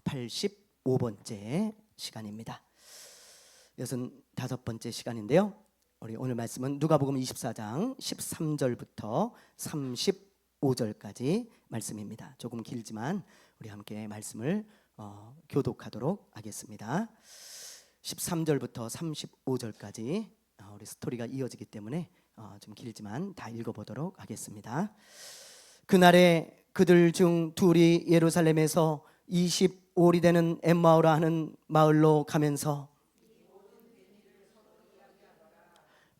85번째 시간입니다. 65번째 시간인데요. 우리 오늘 말씀은 누가복음 24장 13절부터 35절까지 말씀입니다. 조금 길지만 우리 함께 말씀을 교독하도록 하겠습니다. 13절부터 35절까지 우리 스토리가 이어지기 때문에 좀 길지만 다 읽어보도록 하겠습니다. 그날에 그들 중 둘이 예루살렘에서 25리 되는 엠마오라 하는 마을로 가면서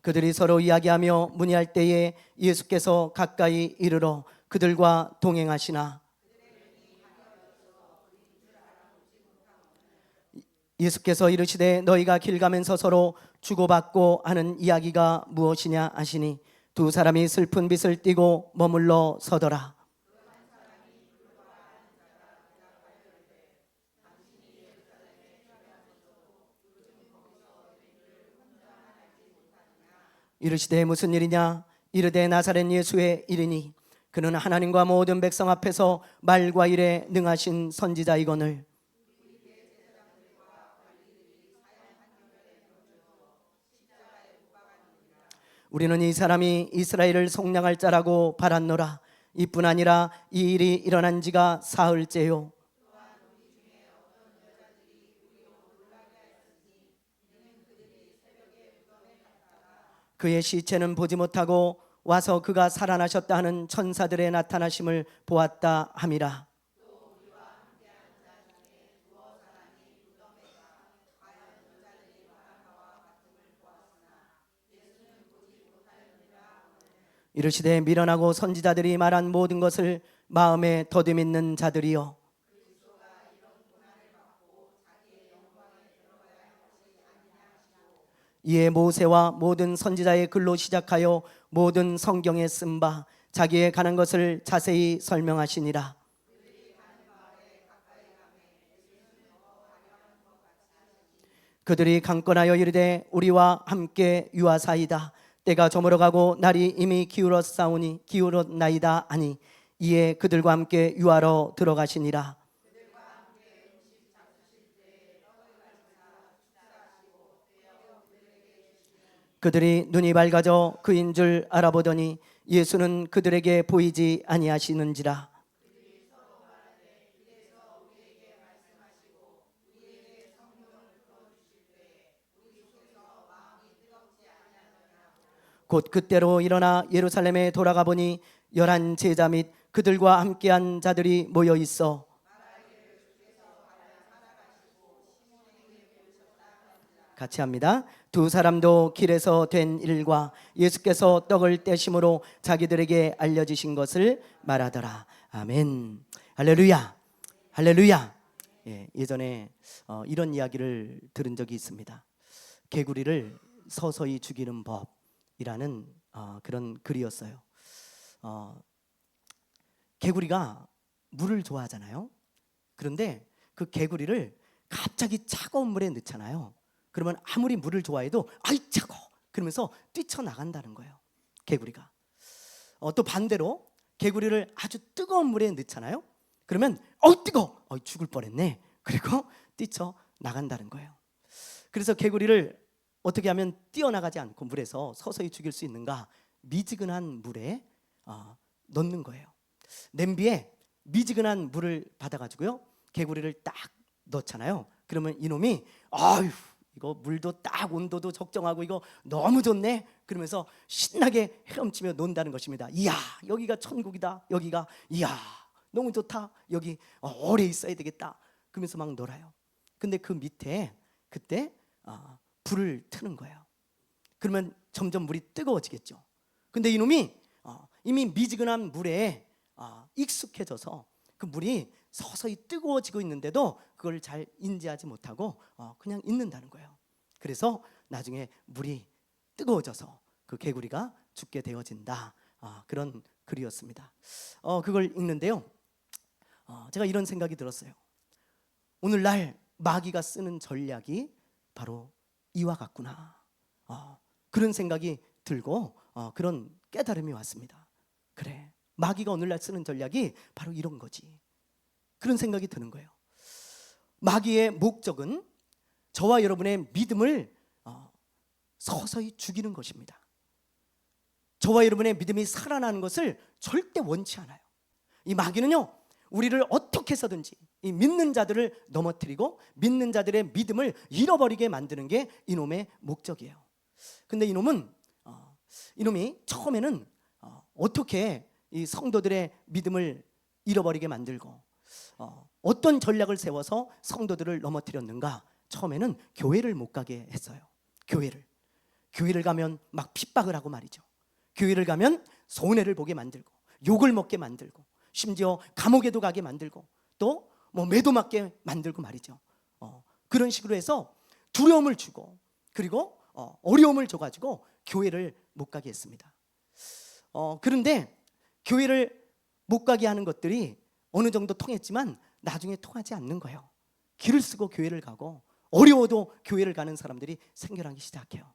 그들이 서로 이야기하며 문의할 때에 예수께서 가까이 이르러 그들과 동행하시나 예수께서 이르시되 너희가 길 가면서 서로 주고받고 하는 이야기가 무엇이냐 하시니 두 사람이 슬픈 빛을 띠고 머물러 서더라. 이르시되 무슨 일이냐? 이르되 나사렛 예수의 일이니 그는 하나님과 모든 백성 앞에서 말과 일에 능하신 선지자이거늘 우리는 이 사람이 이스라엘을 속량할 자라고 바랐노라. 이뿐 아니라 이 일이 일어난 지가 사흘째요. 그의 시체는 보지 못하고 와서 그가 살아나셨다 하는 천사들의 나타나심을 보았다 함이라. 이르시되 미련하고 선지자들이 말한 모든 것을 마음에 더듬있는 자들이여 이에 모세와 모든 선지자의 글로 시작하여 모든 성경에 쓴 바 자기의 가는 것을 자세히 설명하시니라. 그들이 강권하여 이르되 우리와 함께 유하사이다. 때가 저물어가고 날이 이미 기울었나이다 하니 이에 그들과 함께 유하러 들어가시니라. 그들이 눈이 밝아져 그인 줄 알아보더니 예수는 그들에게 보이지 아니하시는지라. 곧 그때로 일어나 예루살렘에 돌아가 보니 11 제자 및 그들과 함께한 자들이 모여 있어 같이 합니다. 두 사람도 길에서 된 일과 예수께서 떡을 떼심으로 자기들에게 알려주신 것을 말하더라. 아멘. 할렐루야. 할렐루야. 예전에 이런 이야기를 들은 적이 있습니다. 개구리를 서서히 죽이는 법이라는 그런 글이었어요. 개구리가 물을 좋아하잖아요. 그런데 그 개구리를 갑자기 차가운 물에 넣잖아요. 그러면 아무리 물을 좋아해도 아이 차고 그러면서 뛰쳐나간다는 거예요. 개구리가. 또 반대로 개구리를 아주 뜨거운 물에 넣잖아요. 그러면 뜨거워 죽을 뻔했네. 그리고 뛰쳐나간다는 거예요. 그래서 개구리를 어떻게 하면 뛰어나가지 않고 물에서 서서히 죽일 수 있는가? 미지근한 물에 넣는 거예요. 냄비에 미지근한 물을 받아가지고요 개구리를 딱 넣잖아요. 그러면 이놈이 이거 물도 딱 온도도 적정하고 이거 너무 좋네 그러면서 신나게 헤엄치며 논다는 것입니다. 이야 여기가 천국이다. 여기가 이야 너무 좋다. 여기 오래 있어야 되겠다. 그러면서 막 놀아요. 근데 그 밑에 그때 불을 트는 거예요. 그러면 점점 물이 뜨거워지겠죠. 근데 이놈이 이미 미지근한 물에 익숙해져서 그 물이 서서히 뜨거워지고 있는데도 그걸 잘 인지하지 못하고 그냥 있는다는 거예요. 그래서 나중에 물이 뜨거워져서 그 개구리가 죽게 되어진다. 그런 글이었습니다. 그걸 읽는데요 제가 이런 생각이 들었어요. 오늘날 마귀가 쓰는 전략이 바로 이와 같구나. 그런 생각이 들고 그런 깨달음이 왔습니다. 그래, 마귀가 오늘날 쓰는 전략이 바로 이런 거지. 그런 생각이 드는 거예요. 마귀의 목적은 저와 여러분의 믿음을 서서히 죽이는 것입니다. 저와 여러분의 믿음이 살아나는 것을 절대 원치 않아요. 이 마귀는요, 우리를 어떻게 해서든지 이 믿는 자들을 넘어뜨리고 믿는 자들의 믿음을 잃어버리게 만드는 게 이놈의 목적이에요. 근데 이놈이 처음에는 어떻게 이 성도들의 믿음을 잃어버리게 만들고 어떤 전략을 세워서 성도들을 넘어뜨렸는가? 처음에는 교회를 못 가게 했어요. 교회를 가면 막 핍박을 하고 말이죠. 교회를 가면 손해를 보게 만들고 욕을 먹게 만들고 심지어 감옥에도 가게 만들고 또 뭐 매도 맞게 만들고 말이죠. 그런 식으로 해서 두려움을 주고 그리고 어려움을 줘가지고 교회를 못 가게 했습니다. 그런데 교회를 못 가게 하는 것들이 어느 정도 통했지만 나중에 통하지 않는 거예요. 길을 쓰고 교회를 가고 어려워도 교회를 가는 사람들이 생겨나기 시작해요.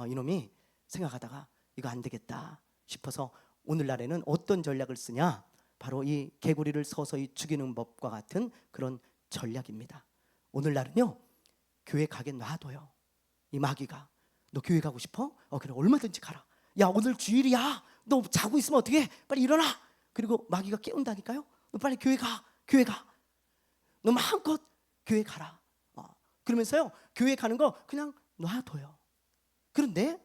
이놈이 생각하다가 이거 안 되겠다 싶어서 오늘날에는 어떤 전략을 쓰냐? 바로 이 개구리를 서서히 죽이는 법과 같은 그런 전략입니다. 오늘날은요, 교회 가게 놔둬요. 이 마귀가 너 교회 가고 싶어? 그래, 얼마든지 가라. 야, 오늘 주일이야. 너 자고 있으면 어떡해? 빨리 일어나. 그리고 마귀가 깨운다니까요. 너 빨리 교회 가. 너 마음껏 교회 가라. 그러면서요, 교회 가는 거 그냥 놔둬요. 그런데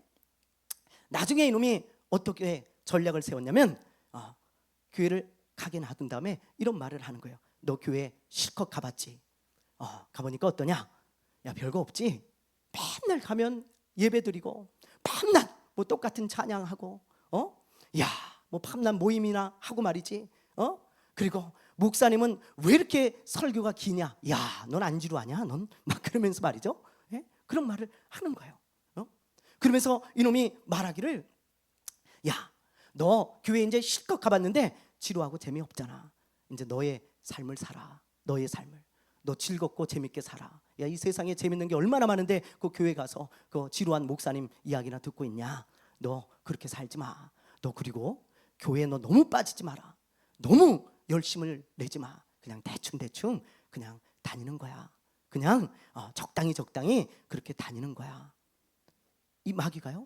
나중에 이놈이 어떻게 전략을 세웠냐면 교회를 가게 놔둔 다음에 이런 말을 하는 거예요. 너 교회 실컷 가봤지? 가보니까 어떠냐? 야, 별거 없지? 맨날 가면 예배드리고 밤낮 뭐 똑같은 찬양하고 야, 뭐 밤낮 모임이나 하고 말이지. 그리고 목사님은 왜 이렇게 설교가 기냐? 야, 넌 안 지루하냐? 넌 막 그러면서 말이죠. 예? 그런 말을 하는 거예요. 그러면서 이놈이 말하기를, 야, 너 교회 이제 실컷 가봤는데 지루하고 재미없잖아. 이제 너의 삶을 살아. 너의 삶을. 너 즐겁고 재밌게 살아. 야, 이 세상에 재밌는 게 얼마나 많은데 그 교회 가서 그 지루한 목사님 이야기나 듣고 있냐? 너 그렇게 살지 마. 너 그리고 교회에 너 너무 빠지지 마라. 너무 열심을 내지 마. 그냥 대충 그냥 다니는 거야. 그냥 적당히 그렇게 다니는 거야. 이 마귀가요,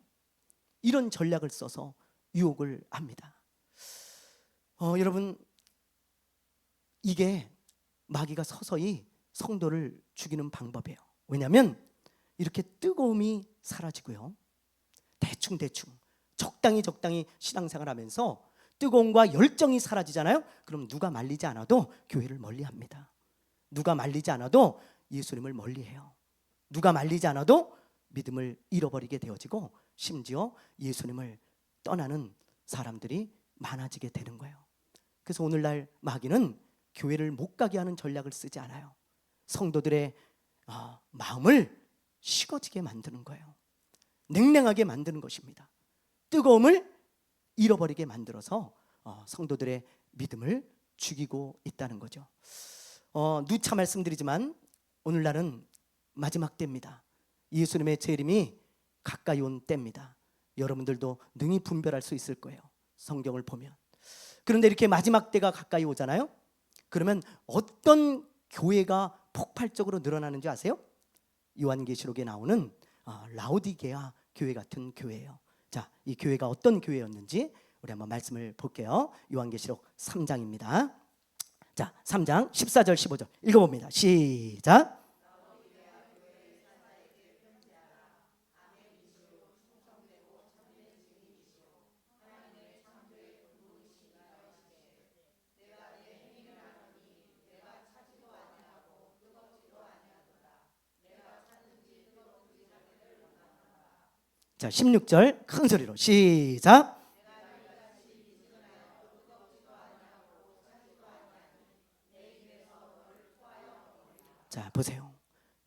이런 전략을 써서 유혹을 합니다. 여러분, 이게 마귀가 서서히 성도를 죽이는 방법이에요. 왜냐하면 이렇게 뜨거움이 사라지고요, 대충 적당히 신앙생활하면서 뜨거움과 열정이 사라지잖아요. 그럼 누가 말리지 않아도 교회를 멀리합니다. 누가 말리지 않아도 예수님을 멀리해요. 누가 말리지 않아도 믿음을 잃어버리게 되어지고 심지어 예수님을 떠나는 사람들이 많아지게 되는 거예요. 그래서 오늘날 마귀는 교회를 못 가게 하는 전략을 쓰지 않아요. 성도들의 마음을 식어지게 만드는 거예요. 냉랭하게 만드는 것입니다. 뜨거움을 잃어버리게 만들어서 성도들의 믿음을 죽이고 있다는 거죠. 누차 말씀드리지만 오늘날은 마지막 때입니다. 예수님의 재림이 가까이 온 때입니다. 여러분들도 능히 분별할 수 있을 거예요, 성경을 보면. 그런데 이렇게 마지막 때가 가까이 오잖아요. 그러면 어떤 교회가 폭발적으로 늘어나는지 아세요? 요한계시록에 나오는 라오디게아 교회 같은 교회예요. 자, 이 교회가 어떤 교회였는지 우리 한번 말씀을 볼게요. 요한계시록 3장입니다. 자, 3장 14절 15절 읽어봅니다. 시작. 자, 16절 큰 소리로 시작. 자, 보세요.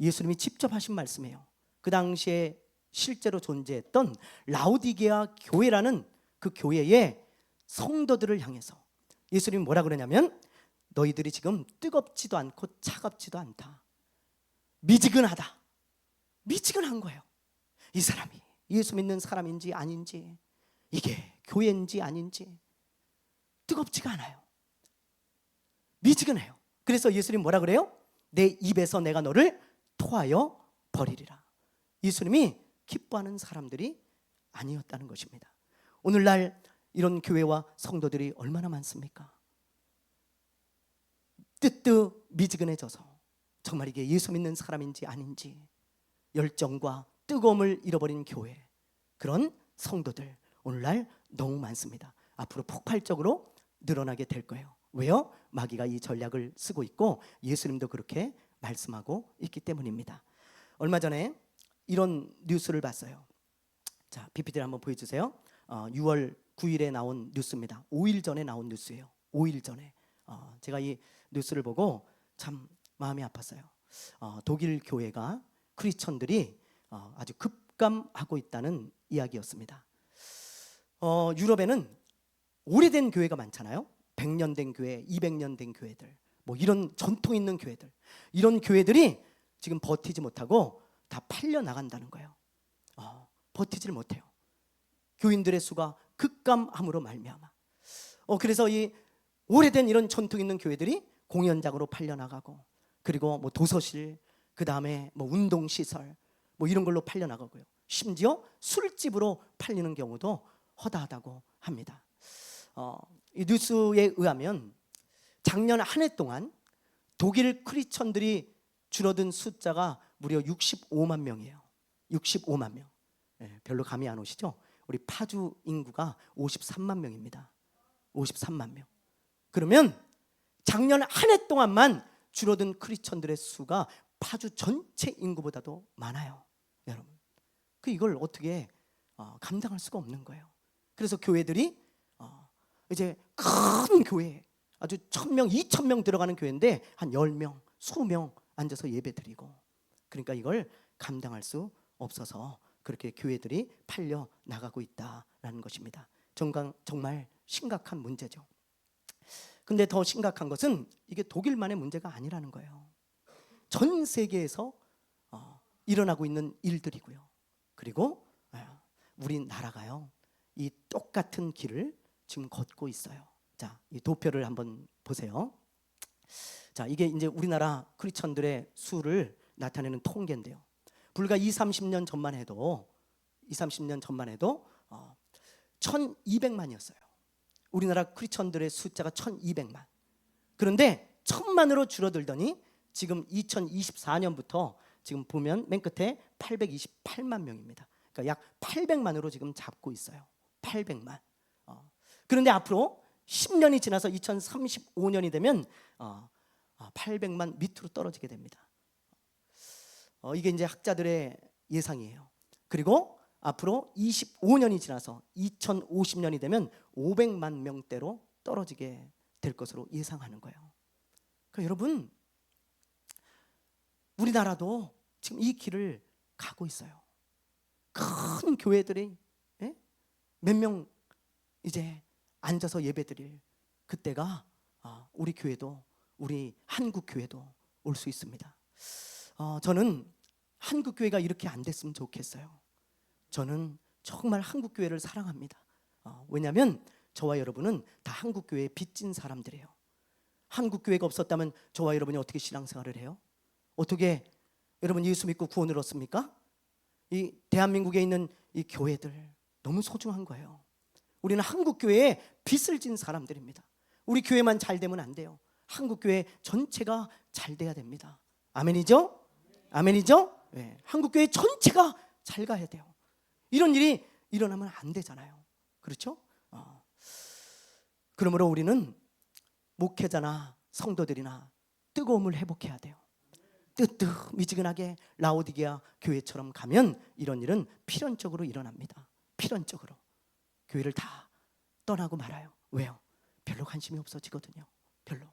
예수님이 직접 하신 말씀이에요. 그 당시에 실제로 존재했던 라오디게아 교회라는 그 교회의 성도들을 향해서 예수님이 뭐라 그러냐면, 너희들이 지금 뜨겁지도 않고 차갑지도 않다. 미지근하다. 미지근한 거예요. 이 사람이 예수 믿는 사람인지 아닌지, 이게 교회인지 아닌지 뜨겁지가 않아요. 미지근해요. 그래서 예수님 뭐라 그래요? 내 입에서 내가 너를 토하여 버리리라. 예수님이 기뻐하는 사람들이 아니었다는 것입니다. 오늘날 이런 교회와 성도들이 얼마나 많습니까? 뜨뜻미지근해져서 정말 이게 예수 믿는 사람인지 아닌지 열정과 뜨거움을 잃어버린 교회, 그런 성도들 오늘날 너무 많습니다. 앞으로 폭발적으로 늘어나게 될 거예요. 왜요? 마귀가 이 전략을 쓰고 있고 예수님도 그렇게 말씀하고 있기 때문입니다. 얼마 전에 이런 뉴스를 봤어요. 자, PPT를 한번 보여주세요. 6월 9일에 나온 뉴스입니다. 5일 전에 나온 뉴스예요. 5일 전에 제가 이 뉴스를 보고 참 마음이 아팠어요. 독일 교회가 크리스천들이 아주 급감하고 있다는 이야기였습니다. 유럽에는 오래된 교회가 많잖아요. 100년 된 교회, 200년 된 교회들, 뭐 이런 전통 있는 교회들, 이런 교회들이 지금 버티지 못하고 다 팔려 나간다는 거예요. 버티지를 못해요. 교인들의 수가 급감함으로 말미암아. 그래서 이 오래된 이런 전통 있는 교회들이 공연장으로 팔려 나가고, 그리고 뭐 도서실, 그 다음에 뭐 운동시설, 뭐 이런 걸로 팔려 나가고요. 심지어 술집으로 팔리는 경우도 허다하다고 합니다. 이 뉴스에 의하면 작년 한 해 동안 독일 크리스천들이 줄어든 숫자가 무려 65만 명이에요. 65만 명. 별로 감이 안 오시죠? 우리 파주 인구가 53만 명입니다. 53만 명. 그러면 작년 한 해 동안만 줄어든 크리스천들의 수가 파주 전체 인구보다도 많아요. 여러분, 이걸 어떻게 감당할 수가 없는 거예요. 그래서 교회들이 이제 큰 교회, 아주 1000명, 2000명 들어가는 교회인데 한 10명, 20명 앉아서 예배 드리고, 그러니까 이걸 감당할 수 없어서 그렇게 교회들이 팔려 나가고 있다라는 것입니다. 정말 심각한 문제죠. 근데 더 심각한 것은 이게 독일만의 문제가 아니라는 거예요. 전 세계에서 일어나고 있는 일들이고요. 그리고 우리나라가요, 이 똑같은 길을 지금 걷고 있어요. 자, 이 도표를 한번 보세요. 자, 이게 이제 우리나라 크리스천들의 수를 나타내는 통계인데요. 불과 20-30년 전만 해도 1200만이었어요. 우리나라 크리스천들의 숫자가 1200만. 그런데 1000만으로 줄어들더니 지금 2024년부터 지금 보면 맨 끝에 828만 명입니다. 그러니까 약 800만으로 지금 잡고 있어요. 800만. 그런데 앞으로 10년이 지나서 2035년이 되면 800만 밑으로 떨어지게 됩니다. 이게 이제 학자들의 예상이에요. 그리고 앞으로 25년이 지나서 2050년이 되면 500만 명대로 떨어지게 될 것으로 예상하는 거예요. 그러니까 여러분, 우리나라도 지금 이 길을 가고 있어요. 큰 교회들이 몇 명 이제 앉아서 예배드릴 그때가 우리 교회도, 우리 한국 교회도 올 수 있습니다. 저는 한국 교회가 이렇게 안 됐으면 좋겠어요. 저는 정말 한국 교회를 사랑합니다. 왜냐하면 저와 여러분은 다 한국 교회에 빚진 사람들이에요. 한국 교회가 없었다면 저와 여러분이 어떻게 신앙생활을 해요? 어떻게 여러분 예수 믿고 구원을 얻습니까? 이 대한민국에 있는 이 교회들 너무 소중한 거예요. 우리는 한국 교회에 빚을 진 사람들입니다. 우리 교회만 잘 되면 안 돼요. 한국 교회 전체가 잘 돼야 됩니다. 아멘이죠? 아멘이죠? 네. 한국 교회 전체가 잘 가야 돼요. 이런 일이 일어나면 안 되잖아요. 그렇죠? 그러므로 우리는 목회자나 성도들이나 뜨거움을 회복해야 돼요. 뜨뜻미지근하게 라오디게아 교회처럼 가면 이런 일은 필연적으로 일어납니다. 필연적으로 교회를 다 떠나고 말아요. 왜요? 별로 관심이 없어지거든요. 별로.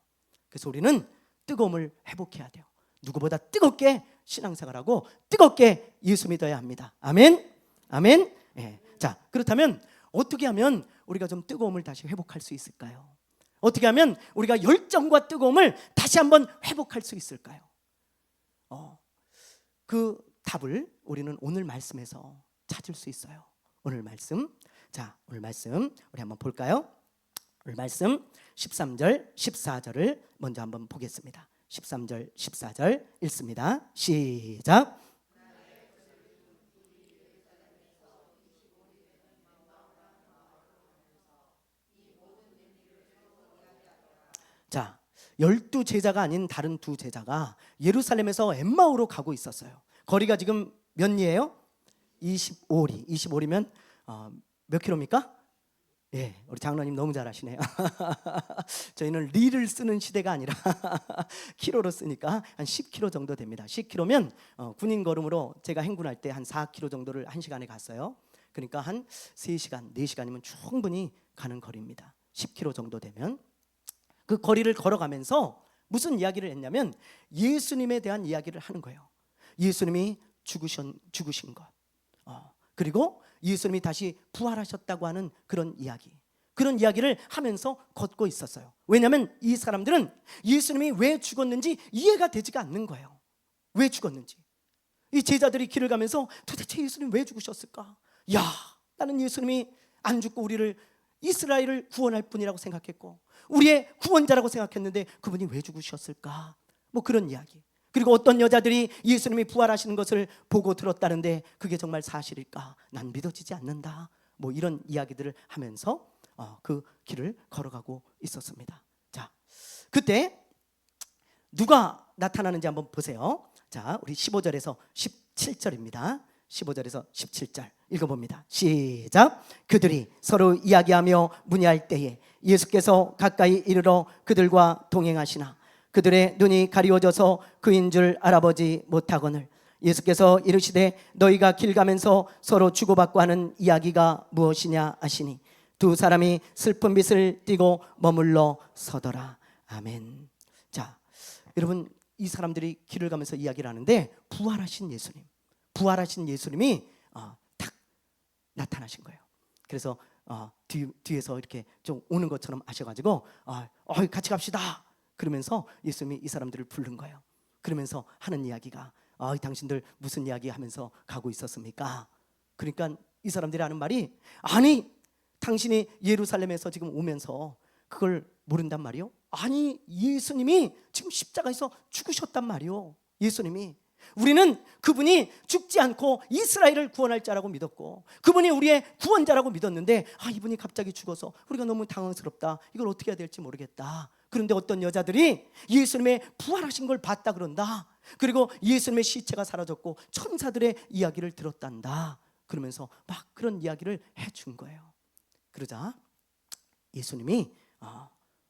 그래서 우리는 뜨거움을 회복해야 돼요. 누구보다 뜨겁게 신앙생활하고 뜨겁게 예수 믿어야 합니다. 아멘. 아멘. 네. 자, 그렇다면 어떻게 하면 우리가 좀 뜨거움을 다시 회복할 수 있을까요? 어떻게 하면 우리가 열정과 뜨거움을 다시 한번 회복할 수 있을까요? 그 답을 우리는 오늘 말씀에서 찾을 수 있어요. 오늘 말씀. 자, 오늘 말씀 우리 한번 볼까요? 오늘 말씀 13절, 14절을 먼저 한번 보겠습니다. 13절 14절 읽습니다. 시작. 자, 12제자가 아닌 다른 두 제자가 예루살렘에서 엠마오로 가고 있었어요. 거리가 지금 몇 리예요? 25리. 25리면 몇 킬로입니까? 예, 우리 장로님 너무 잘하시네요. 저희는 리를 쓰는 시대가 아니라 키로로 쓰니까 한 10km 정도 됩니다. 10km면 군인 걸음으로 제가 행군할 때 한 4km 정도를 1시간에 갔어요. 그러니까 한 3시간, 4시간이면 충분히 가는 거리입니다. 10km 정도 되면 그 거리를 걸어가면서 무슨 이야기를 했냐면 예수님에 대한 이야기를 하는 거예요. 예수님이 죽으신 것, 그리고 예수님이 다시 부활하셨다고 하는 그런 이야기를 하면서 걷고 있었어요. 왜냐하면 이 사람들은 예수님이 왜 죽었는지 이해가 되지가 않는 거예요. 왜 죽었는지. 이 제자들이 길을 가면서 도대체 예수님 왜 죽으셨을까? 야, 나는 예수님이 안 죽고 우리를 이스라엘을 구원할 분이라고 생각했고 우리의 구원자라고 생각했는데 그분이 왜 죽으셨을까? 뭐 그런 이야기. 그리고 어떤 여자들이 예수님이 부활하시는 것을 보고 들었다는데 그게 정말 사실일까? 난 믿어지지 않는다. 뭐 이런 이야기들을 하면서 그 길을 걸어가고 있었습니다. 자, 그때 누가 나타나는지 한번 보세요. 자, 우리 15절에서 17절입니다. 15절에서 17절 읽어봅니다. 시작. 그들이 서로 이야기하며 문의할 때에 예수께서 가까이 이르러 그들과 동행하시나 그들의 눈이 가리워져서 그인 줄 알아보지 못하거늘 예수께서 이르시되 너희가 길 가면서 서로 주고받고 하는 이야기가 무엇이냐 하시니 두 사람이 슬픈 빛을 띠고 머물러 서더라. 아멘. 자, 여러분 이 사람들이 길을 가면서 이야기를 하는데 부활하신 예수님이 딱 나타나신 거예요. 그래서 뒤에서 이렇게 좀 오는 것처럼 아셔가지고 같이 갑시다. 그러면서 예수님이 이 사람들을 부른 거예요. 그러면서 하는 이야기가 당신들 무슨 이야기 하면서 가고 있었습니까? 그러니까 이 사람들이 하는 말이 아니 당신이 예루살렘에서 지금 오면서 그걸 모른단 말이요? 아니 예수님이 지금 십자가에서 죽으셨단 말이요. 예수님이 우리는 그분이 죽지 않고 이스라엘을 구원할 자라고 믿었고 그분이 우리의 구원자라고 믿었는데 이분이 갑자기 죽어서 우리가 너무 당황스럽다. 이걸 어떻게 해야 될지 모르겠다. 그런데 어떤 여자들이 예수님의 부활하신 걸 봤다 그런다. 그리고 예수님의 시체가 사라졌고 천사들의 이야기를 들었단다. 그러면서 막 그런 이야기를 해준 거예요. 그러자 예수님이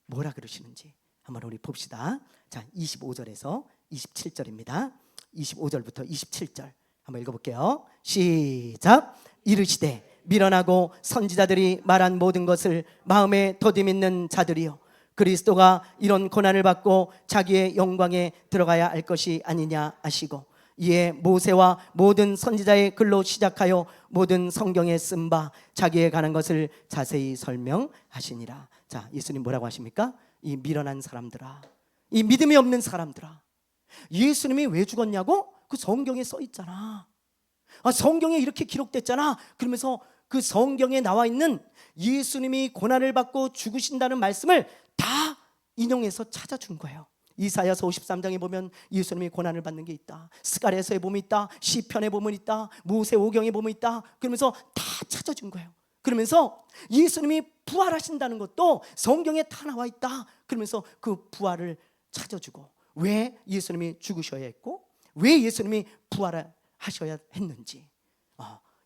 뭐라 그러시는지 한번 우리 봅시다. 자, 25절에서 27절입니다. 25절부터 27절 한번 읽어볼게요. 시작. 이르시되 미련하고 선지자들이 말한 모든 것을 마음에 더듬있는 자들이여 그리스도가 이런 고난을 받고 자기의 영광에 들어가야 할 것이 아니냐 하시고 이에 모세와 모든 선지자의 글로 시작하여 모든 성경에 쓴 바 자기에 관한 것을 자세히 설명하시니라. 자, 예수님 뭐라고 하십니까? 이 미련한 사람들아, 이 믿음이 없는 사람들아, 예수님이 왜 죽었냐고? 그 성경에 써 있잖아. 성경에 이렇게 기록됐잖아. 그러면서 그 성경에 나와 있는 예수님이 고난을 받고 죽으신다는 말씀을 다 인용해서 찾아준 거예요. 이사야서 53장에 보면 예수님이 고난을 받는 게 있다. 스가랴서에 보면 있다. 시편에 보면 있다. 모세오경에 보면 있다. 그러면서 다 찾아준 거예요. 그러면서 예수님이 부활하신다는 것도 성경에 다 나와 있다. 그러면서 그 부활을 찾아주고 왜 예수님이 죽으셔야 했고 왜 예수님이 부활하셔야 했는지,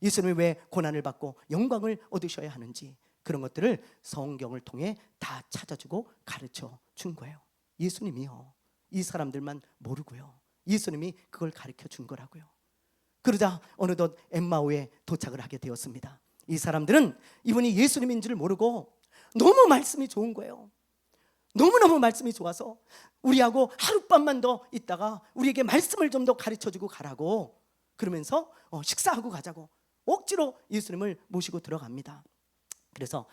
예수님이 왜 고난을 받고 영광을 얻으셔야 하는지 그런 것들을 성경을 통해 다 찾아주고 가르쳐 준 거예요. 예수님이요, 이 사람들만 모르고요, 예수님이 그걸 가르쳐 준 거라고요. 그러자 어느덧 엠마오에 도착을 하게 되었습니다. 이 사람들은 이분이 예수님인 줄 모르고 너무 말씀이 좋은 거예요. 너무너무 말씀이 좋아서 우리하고 하룻밤만 더 있다가 우리에게 말씀을 좀 더 가르쳐주고 가라고 그러면서 식사하고 가자고 억지로 예수님을 모시고 들어갑니다. 그래서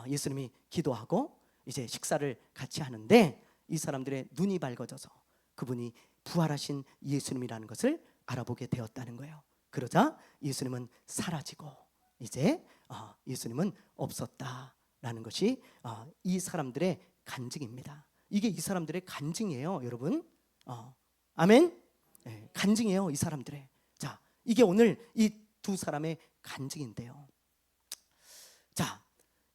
예수님이 기도하고 이제 식사를 같이 하는데 이 사람들의 눈이 밝아져서 그분이 부활하신 예수님이라는 것을 알아보게 되었다는 거예요. 그러자 예수님은 사라지고 이제 예수님은 없었다라는 것이 이 사람들의 간증입니다. 이게 이 사람들의 간증이에요, 여러분. 아멘. 네, 간증이에요, 이 사람들의. 자, 이게 오늘 이 두 사람의 간증인데요. 자,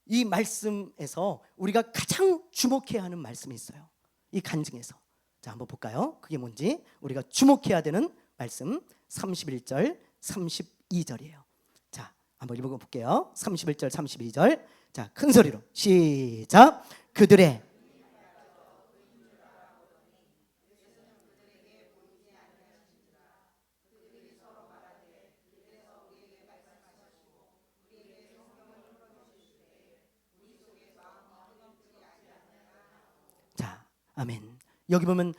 이 말씀에서 우리가 가장 주목해야 하는 말씀이 있어요. 이 간증에서. 자, 한번 볼까요? 그게 뭔지. 우리가 주목해야 되는 말씀 31절, 32절이에요. 자, 한번 읽어볼게요. 31절, 32절. 자, 큰 소리로 시작. 그들의 자, 아멘. 여기 보면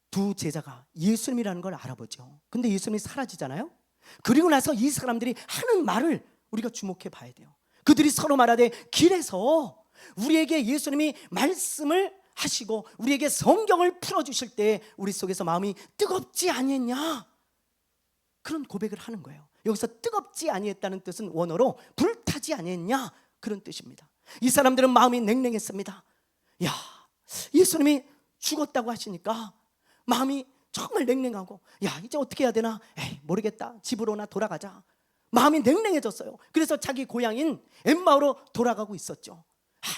두 제자가 예수님이라는 걸 알아보죠. 근데 예수님이 사라지잖아요. 그리고 나서 이 사람들이 하는 말을 우리가 주목해 봐야 돼요. 그들이 서로 말하되 길에서 우리에게 예수님이 말씀을 하시고 우리에게 성경을 풀어주실 때 우리 속에서 마음이 뜨겁지 아니했냐, 그런 고백을 하는 거예요. 여기서 뜨겁지 아니했다는 뜻은 원어로 불타지 아니했냐, 그런 뜻입니다. 이 사람들은 마음이 냉랭했습니다. 야, 예수님이 죽었다고 하시니까 마음이 정말 냉랭하고, 야, 이제 어떻게 해야 되나, 에이, 모르겠다, 집으로나 돌아가자. 마음이 냉랭해졌어요. 그래서 자기 고향인 엠마오로 돌아가고 있었죠.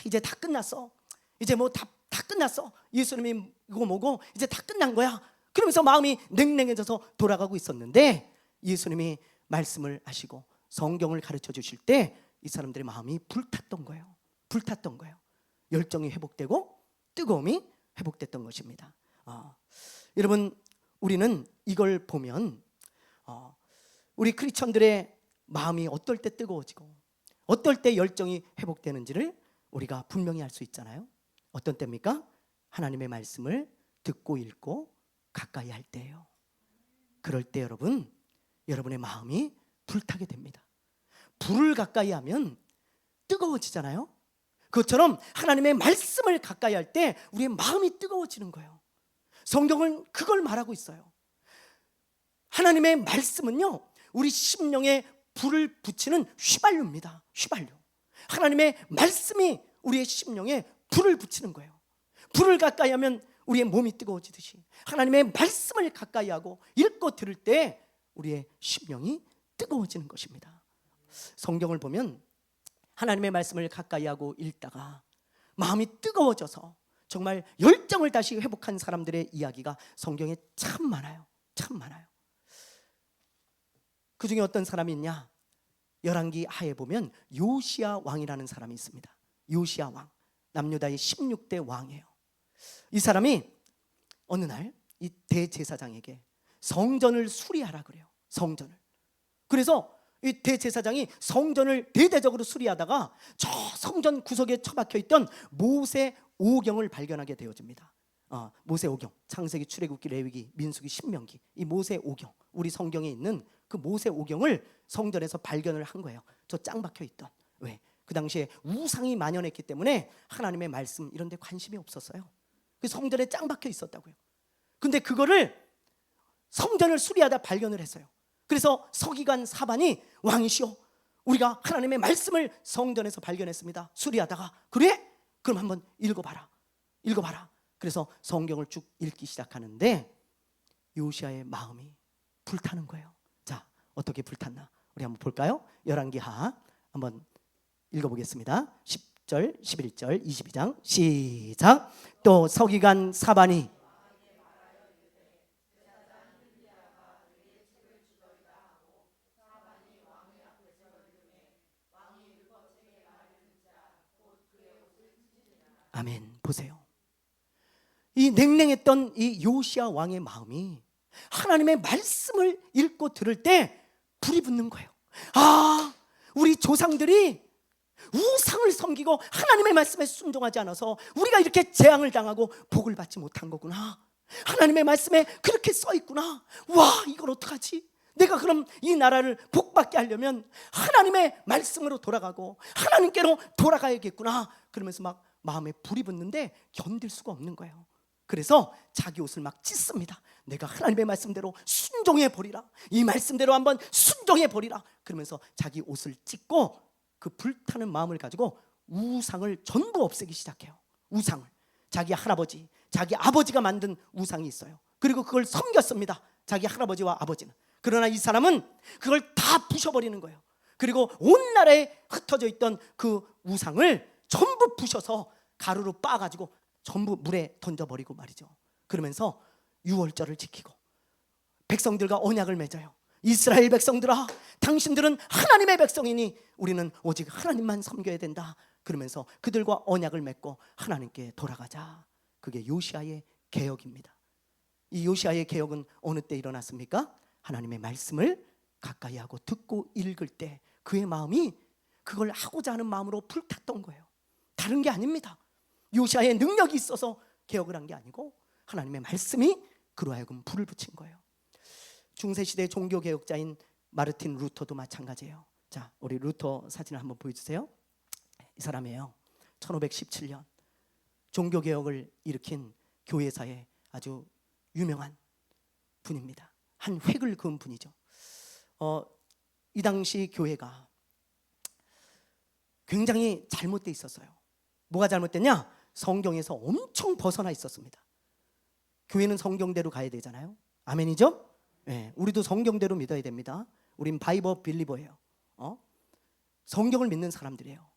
이제 다 끝났어. 이제 뭐 다 끝났어. 예수님이 이거 뭐고 이제 다 끝난 거야. 그러면서 마음이 냉랭해져서 돌아가고 있었는데 예수님이 말씀을 하시고 성경을 가르쳐 주실 때 이 사람들의 마음이 불탔던 거예요. 불탔던 거예요. 열정이 회복되고 뜨거움이 회복됐던 것입니다. 여러분, 우리는 이걸 보면 우리 크리스천들의 마음이 어떨 때 뜨거워지고 어떨 때 열정이 회복되는지를 우리가 분명히 알 수 있잖아요. 어떤 때입니까? 하나님의 말씀을 듣고 읽고 가까이 할 때예요. 그럴 때 여러분의 마음이 불타게 됩니다. 불을 가까이 하면 뜨거워지잖아요. 그것처럼 하나님의 말씀을 가까이 할 때 우리의 마음이 뜨거워지는 거예요. 성경은 그걸 말하고 있어요. 하나님의 말씀은요, 우리 심령에 불을 붙이는 휘발유입니다. 휘발유. 하나님의 말씀이 우리의 심령에 불을 붙이는 거예요. 불을 가까이 하면 우리의 몸이 뜨거워지듯이 하나님의 말씀을 가까이 하고 읽고 들을 때 우리의 심령이 뜨거워지는 것입니다. 성경을 보면 하나님의 말씀을 가까이 하고 읽다가 마음이 뜨거워져서 정말 열정을 다시 회복한 사람들의 이야기가 성경에 참 많아요. 참 많아요. 그 중에 어떤 사람이 있냐? 열왕기 하에 보면 요시야 왕이라는 사람이 있습니다. 요시야 왕, 남유다의 16대 왕이에요. 이 사람이 어느 날 이 대제사장에게 성전을 수리하라 그래요. 성전을. 그래서 이 대제사장이 성전을 대대적으로 수리하다가 저 성전 구석에 처박혀 있던 모세 오경을 발견하게 되어집니다. 모세 오경, 창세기, 출애굽기, 레위기, 민수기, 신명기, 이 모세 오경, 우리 성경에 있는 그 모세 오경을 성전에서 발견을 한 거예요. 저 짱 박혀 있던. 왜? 그 당시에 우상이 만연했기 때문에 하나님의 말씀 이런 데 관심이 없었어요. 그 성전에 짱 박혀 있었다고요. 근데 그거를 성전을 수리하다 발견을 했어요. 그래서 서기관 사반이 왕이시오, 우리가 하나님의 말씀을 성전에서 발견했습니다. 수리하다가. 그래? 그럼 한번 읽어봐라. 그래서 성경을 쭉 읽기 시작하는데 요시야의 마음이 불타는 거예요. 자, 어떻게 불탔나 우리 한번 볼까요? 열왕기하 한번 읽어보겠습니다. 10절, 11절, 22장 시작. 또 서기관 사반이 아멘. 보세요. 이 냉랭했던 이 요시야 왕의 마음이 하나님의 말씀을 읽고 들을 때 불이 붙는 거예요. 우리 조상들이 우상을 섬기고 하나님의 말씀에 순종하지 않아서 우리가 이렇게 재앙을 당하고 복을 받지 못한 거구나. 하나님의 말씀에 그렇게 써 있구나. 와, 이걸 어떡하지? 내가 그럼 이 나라를 복받게 하려면 하나님의 말씀으로 돌아가고 하나님께로 돌아가야겠구나. 그러면서 막 마음에 불이 붙는데 견딜 수가 없는 거예요. 그래서 자기 옷을 막 찢습니다. 내가 하나님의 말씀대로 순종해 버리라. 이 말씀대로 한번 순종해 버리라. 그러면서 자기 옷을 찢고 그 불타는 마음을 가지고 우상을 전부 없애기 시작해요. 우상을. 자기 할아버지, 자기 아버지가 만든 우상이 있어요. 그리고 그걸 섬겼습니다. 자기 할아버지와 아버지는. 그러나 이 사람은 그걸 다 부셔버리는 거예요. 그리고 온 나라에 흩어져 있던 그 우상을 전부 부셔서 가루로 빻아가지고 전부 물에 던져버리고 말이죠. 그러면서 유월절을 지키고 백성들과 언약을 맺어요. 이스라엘 백성들아, 당신들은 하나님의 백성이니 우리는 오직 하나님만 섬겨야 된다. 그러면서 그들과 언약을 맺고 하나님께 돌아가자. 그게 요시아의 개혁입니다. 이 요시아의 개혁은 어느 때 일어났습니까? 하나님의 말씀을 가까이 하고 듣고 읽을 때 그의 마음이 그걸 하고자 하는 마음으로 불탔던 거예요. 다른 게 아닙니다. 요시아의 능력이 있어서 개혁을 한 게 아니고 하나님의 말씀이 그로 하여금 불을 붙인 거예요. 중세시대 종교개혁자인 마르틴 루터도 마찬가지예요. 자, 우리 루터 사진을 한번 보여주세요. 이 사람이에요. 1517년 종교개혁을 일으킨 교회사의 아주 유명한 분입니다. 한 획을 그은 분이죠. 이 당시 교회가 굉장히 잘못되어 있었어요. 뭐가 잘못됐냐? 성경에서 엄청 벗어나 있었습니다. 교회는 성경대로 가야 되잖아요. 아멘이죠? 네, 우리도 성경대로 믿어야 됩니다. 우린 바이버 빌리버예요. 성경을 믿는 사람들이에요.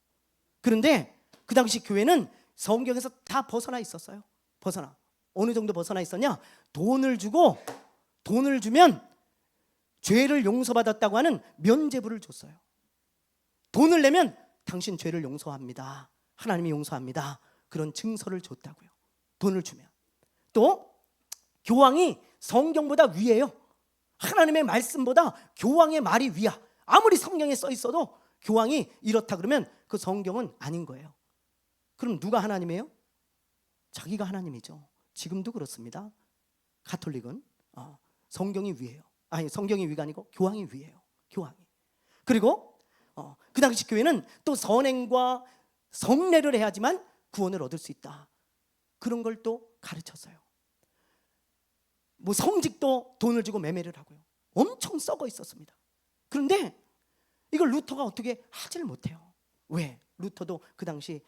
그런데 그 당시 교회는 성경에서 다 벗어나 있었어요. 벗어나. 어느 정도 벗어나 있었냐? 돈을 주면 죄를 용서받았다고 하는 면죄부를 줬어요. 돈을 내면 당신 죄를 용서합니다. 하나님이 용서합니다. 그런 증서를 줬다고요. 돈을 주면. 또 교황이 성경보다 위에요. 하나님의 말씀보다 교황의 말이 위야. 아무리 성경에 써 있어도 교황이 이렇다 그러면 그 성경은 아닌 거예요. 그럼 누가 하나님이에요? 자기가 하나님이죠. 지금도 그렇습니다. 가톨릭은 성경이 위에요. 아니, 성경이 위가 아니고 교황이 위에요. 교황이. 그리고 그 당시 교회는 또 선행과 성례를 해야지만 구원을 얻을 수 있다. 그런 걸 또 가르쳤어요. 뭐 성직도 돈을 주고 매매를 하고요. 엄청 썩어 있었습니다. 그런데 이걸 루터가 어떻게 하지를 못해요. 왜? 루터도 그 당시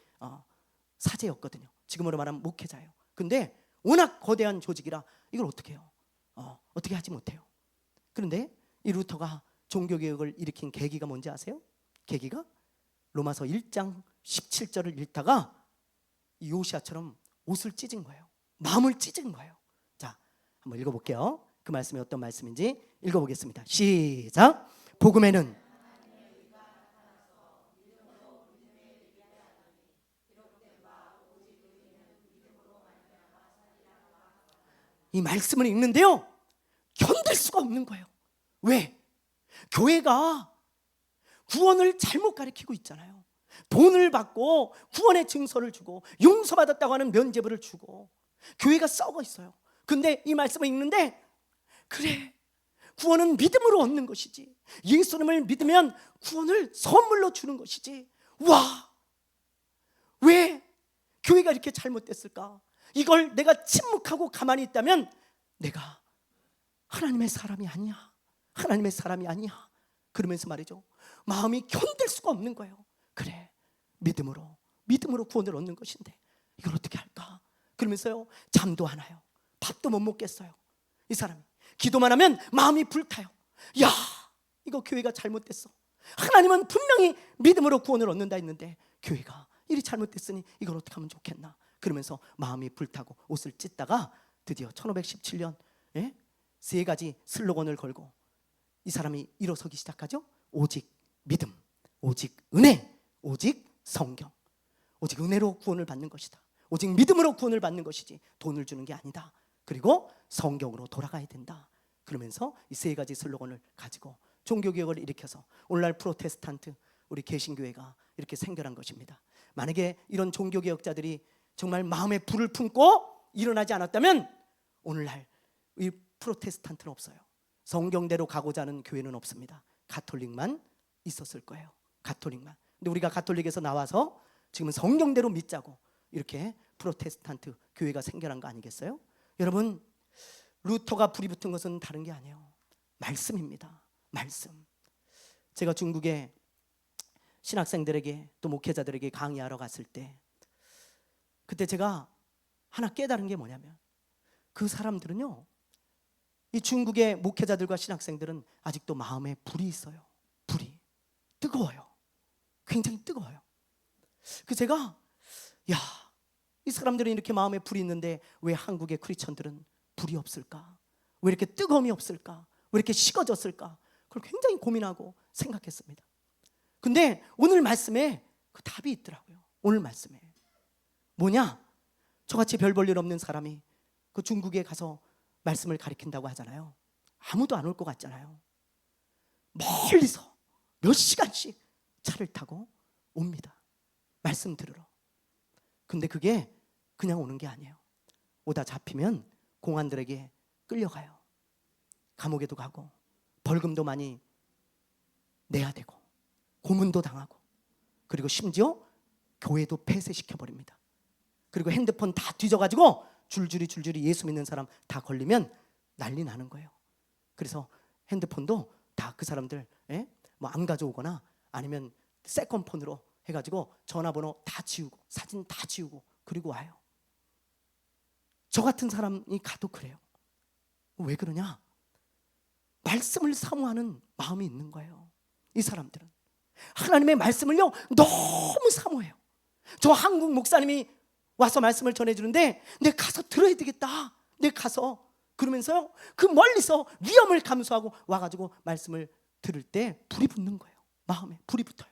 사제였거든요. 지금으로 말하면 목회자예요. 근데 워낙 거대한 조직이라 이걸 어떻게 해요? 어떻게 하지 못해요. 그런데 이 루터가 종교개혁을 일으킨 계기가 뭔지 아세요? 계기가 로마서 1장 17절을 읽다가 요시아처럼 옷을 찢은 거예요. 마음을 찢은 거예요. 자, 한번 읽어볼게요. 그 말씀이 어떤 말씀인지 읽어보겠습니다. 시작. 복음에는 이 말씀을 읽는데요, 견딜 수가 없는 거예요. 왜? 교회가 구원을 잘못 가르치고 있잖아요. 돈을 받고 구원의 증서를 주고 용서받았다고 하는 면죄부를 주고 교회가 썩어 있어요. 근데 이 말씀을 읽는데, 그래, 구원은 믿음으로 얻는 것이지, 예수님을 믿으면 구원을 선물로 주는 것이지. 와, 왜 교회가 이렇게 잘못됐을까? 이걸 내가 침묵하고 가만히 있다면 내가 하나님의 사람이 아니야. 하나님의 사람이 아니야. 그러면서 말이죠, 마음이 견딜 수가 없는 거예요. 그래, 믿음으로 구원을 얻는 것인데 이걸 어떻게 할까? 그러면서요, 잠도 안 와요. 밥도 못 먹겠어요. 이 사람이 기도만 하면 마음이 불타요. 야, 이거 교회가 잘못됐어. 하나님은 분명히 믿음으로 구원을 얻는다 했는데 교회가 일이 잘못됐으니 이걸 어떻게 하면 좋겠나? 그러면서 마음이 불타고 옷을 찢다가 드디어 1517년 세 가지 슬로건을 걸고 이 사람이 일어서기 시작하죠. 오직 믿음, 오직 은혜, 오직 성경. 오직 은혜로 구원을 받는 것이다. 오직 믿음으로 구원을 받는 것이지 돈을 주는 게 아니다. 그리고 성경으로 돌아가야 된다. 그러면서 이 세 가지 슬로건을 가지고 종교개혁을 일으켜서 오늘날 프로테스탄트, 우리 개신교회가 이렇게 생겨난 것입니다. 만약에 이런 종교개혁자들이 정말 마음에 불을 품고 일어나지 않았다면 오늘날 이 프로테스탄트는 없어요. 성경대로 가고자 하는 교회는 없습니다. 가톨릭만 있었을 거예요. 가톨릭만. 근데 우리가 가톨릭에서 나와서 지금은 성경대로 믿자고 이렇게 프로테스탄트 교회가 생겨난 거 아니겠어요? 여러분, 루터가 불이 붙은 것은 다른 게 아니에요. 말씀입니다. 말씀. 제가 중국에 신학생들에게 또 목회자들에게 강의하러 갔을 때 그때 제가 하나 깨달은 게 뭐냐면 그 사람들은요, 이 중국의 목회자들과 신학생들은 아직도 마음에 불이 있어요. 불이 뜨거워요. 굉장히 뜨거워요. 그 제가 이 사람들은 이렇게 마음에 불이 있는데 왜 한국의 크리스천들은 불이 없을까? 왜 이렇게 뜨거움이 없을까? 왜 이렇게 식어졌을까? 그걸 굉장히 고민하고 생각했습니다. 근데 오늘 말씀에 그 답이 있더라고요. 오늘 말씀에 뭐냐? 저같이 별 볼 일 없는 사람이 그 중국에 가서 말씀을 가리킨다고 하잖아요. 아무도 안 올 것 같잖아요. 멀리서 몇 시간씩 차를 타고 옵니다. 말씀 들으러. 근데 그게 그냥 오는 게 아니에요. 오다 잡히면 공안들에게 끌려가요. 감옥에도 가고 벌금도 많이 내야 되고 고문도 당하고, 그리고 심지어 교회도 폐쇄시켜버립니다. 그리고 핸드폰 다 뒤져가지고 줄줄이 예수 믿는 사람 다 걸리면 난리 나는 거예요. 그래서 핸드폰도 다 그 사람들 뭐 안 가져오거나 아니면 세컨폰으로 해가지고 전화번호 다 지우고 사진 다 지우고 그리고 와요. 저 같은 사람이 가도 그래요. 왜 그러냐? 말씀을 사모하는 마음이 있는 거예요. 이 사람들은 하나님의 말씀을요 너무 사모해요. 저 한국 목사님이 와서 말씀을 전해주는데 내가 가서 들어야 되겠다, 내가 가서, 그러면서요 그 멀리서 위험을 감수하고 와가지고 말씀을 들을 때 불이 붙는 거예요. 마음에 불이 붙어요.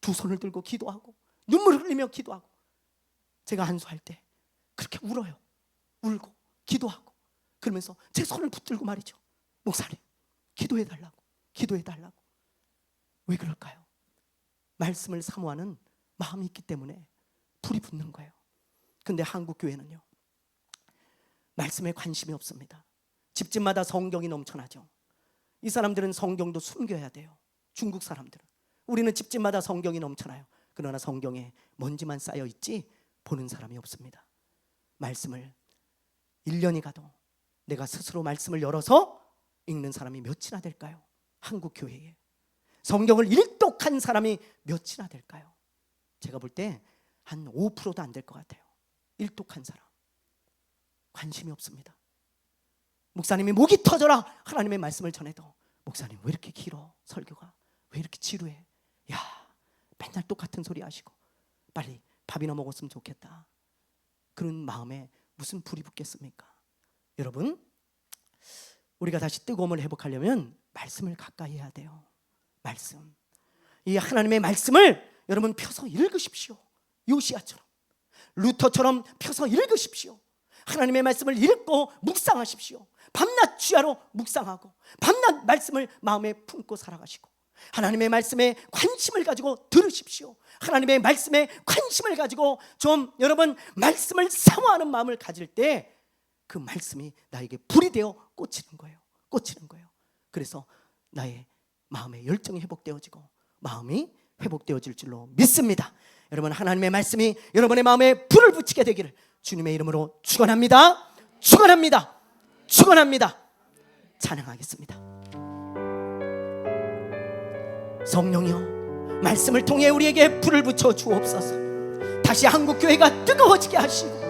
두 손을 들고 기도하고 눈물을 흘리며 기도하고, 제가 안수할 때 그렇게 울어요. 울고 기도하고 그러면서 제 손을 붙들고 말이죠. 목사님 기도해달라고, 기도해달라고. 왜 그럴까요? 말씀을 사모하는 마음이 있기 때문에 불이 붙는 거예요. 근데 한국 교회는요 말씀에 관심이 없습니다. 집집마다 성경이 넘쳐나죠. 이 사람들은 성경도 숨겨야 돼요. 중국 사람들은. 우리는 집집마다 성경이 넘쳐나요. 그러나 성경에 먼지만 쌓여 있지 보는 사람이 없습니다. 말씀을 1년이 가도 내가 스스로 말씀을 열어서 읽는 사람이 몇이나 될까요? 한국 교회에 성경을 일독한 사람이 몇이나 될까요? 제가 볼 때 한 5%도 안 될 것 같아요. 일독한 사람. 관심이 없습니다. 목사님이 목이 터져라 하나님의 말씀을 전해도 목사님 왜 이렇게 길어, 설교가 왜 이렇게 지루해, 야 맨날 똑같은 소리 하시고 빨리 밥이나 먹었으면 좋겠다, 그런 마음에 무슨 불이 붙겠습니까? 여러분, 우리가 다시 뜨거움을 회복하려면 말씀을 가까이 해야 돼요. 말씀, 이 하나님의 말씀을 여러분 펴서 읽으십시오. 요시야처럼, 루터처럼 펴서 읽으십시오. 하나님의 말씀을 읽고 묵상하십시오. 밤낮 주야로 묵상하고 밤낮 말씀을 마음에 품고 살아가시고 하나님의 말씀에 관심을 가지고 들으십시오. 하나님의 말씀에 관심을 가지고 좀 여러분 말씀을 사모하는 마음을 가질 때 그 말씀이 나에게 불이 되어 꽂히는 거예요. 꽂히는 거예요. 그래서 나의 마음의 열정이 회복되어지고 마음이 회복되어질 줄로 믿습니다. 여러분, 하나님의 말씀이 여러분의 마음에 불을 붙이게 되기를 주님의 이름으로 축원합니다. 축원합니다. 축원합니다. 찬양하겠습니다. 성령이여, 말씀을 통해 우리에게 불을 붙여 주옵소서. 다시 한국 교회가 뜨거워지게 하시고